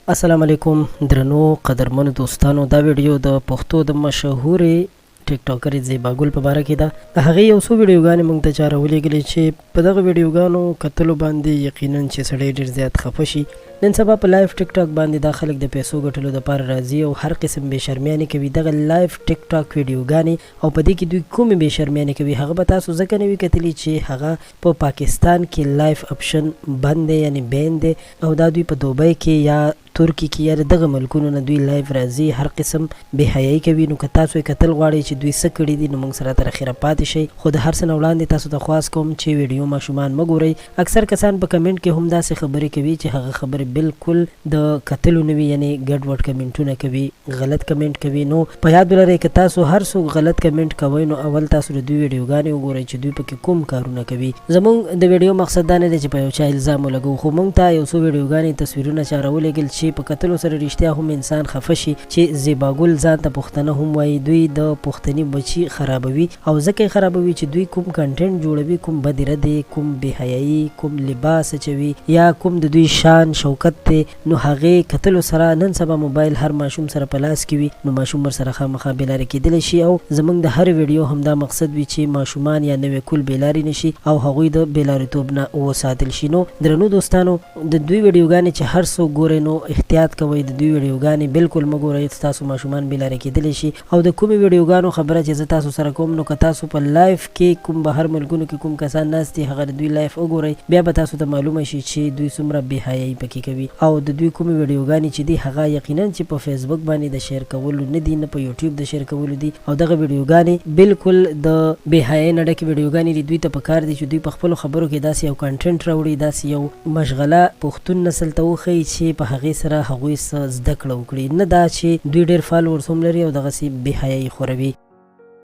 السلام علیکم درنو قدرمنو دوستانو، دا ویډیو د پښتو د مشهورې ټیک ټاکر زیبا ګل په باره کې ده. د هغې یو څو ویډیوګانې موږ ته چا راولېږلې چې په دغه ویډیوګانو کتلو باندې یقینا چې سړی ډېر زیات خفه شي. نن سبا په لایف ټیک ټاک باندې دا خلک د پیسو ګټلو دپاره راځي او هر قسم بې شرمیانې کوي. دغه لایف ټیک ټاک ویډیوګانې او په دې کې دوی کومې بې شرمیانې کوي هغه به تاسو ځکه نه وي کتلي چې هغه په پاکستان کې لایف اپشن بند دی، یعنې بین دی، او دا دوی په دوبۍ کې یا ترکی کې یا دغه ملکونو نه دوی لایف راځي، هر قسم بې حیایي کوي. نو که تاسو یې کتل غواړئ چې دوی څه کړي دي نو موږ سره تر اخره پاتې شئ. خو د هر څه نه وړاندې تاسو ته خواست کوم چې ویډیو ماشومان مه ګورئ. اکثر کسان په کمنټ کې هم داسې خبرې کوي چې هغه خبرې بالکل د کتلو نه وي، یعنې ګډ وډ کمنټونه کوي، غلط کمنټ کوي. نو په یاد ولرئ که تاسو هر څوک غلط کمنټ کوئ نو اول تاسو د دوی ویډیوګانې وګورئ چې دوی پکې کوم کارونه کوي. زموږ د ویډیو مقصد دا نه دی چې په یو چا الزام ولګو، خو موږ ته یو څو ویډیوګانې تصویرونه چا راولېږل چې په کتلو سره رښتیا هم انسان خفه شي چې زیبا ګل ځان ته پښتنه هم وایي. دوی د پښتني بچي خرابوي او ځکه یې خرابوي چې دوی کوم کنټینټ جوړوي، کوم بدې ردې، کوم بې حیایي، کوم لباس اچوي یا کوم د دوی شان شوکت دی. نو هغې کتلو سره نن سبا موبایل هر ماشوم سره په لاس کې وي، نو ماشوم ورسره خامخا بېلارې کېدلی شي. او زموږ د هر ویډیو همدا مقصد وي چې ماشومان یا نوی کول بېلارې نه شي او هغوی د بېلاریتوب نه وساتل شي. نو درنو دوستانو، د دوی ویډیوګانې چې هر څوک ګورئ نو احتیاط کوئ، د دوی ویډیوګانې بالکل مه ګورئ، ستاسو ماشومان بېلارې کېدلی شي. او د کومې ویډیوګانو خبره چې زه تاسو سره کوم نو که تاسو په لایف کې کوم بهر ملکونو کې کوم کسان ناست دي هغه د دوی لایف وګورئ، بیا به تاسو ته معلومه شي چې دوی څومره بې حیایي پکې کوي. او د دوی کومې ویډیوګانې چې دي هغه یقینا چې په فیسبوک باندې د شیر کولو نه دي، نه په یوټیوب د شیر کولو دي. او دغه ویډیوګانې بالکل د بې حیایۍ نه ډکې ویډیوګانې دي. دوی ته پکار دي چې دوی په خپلو خبرو کې داسې یو کنټینټ راوړي، داسې یو مشغله پښتون نسل ته وښیي چې په هغې سره هغوی څه زده کړه وکړي، نه دا چې دوی ډېر فالوورز هم لري او دغسې بې حیایي خوروي.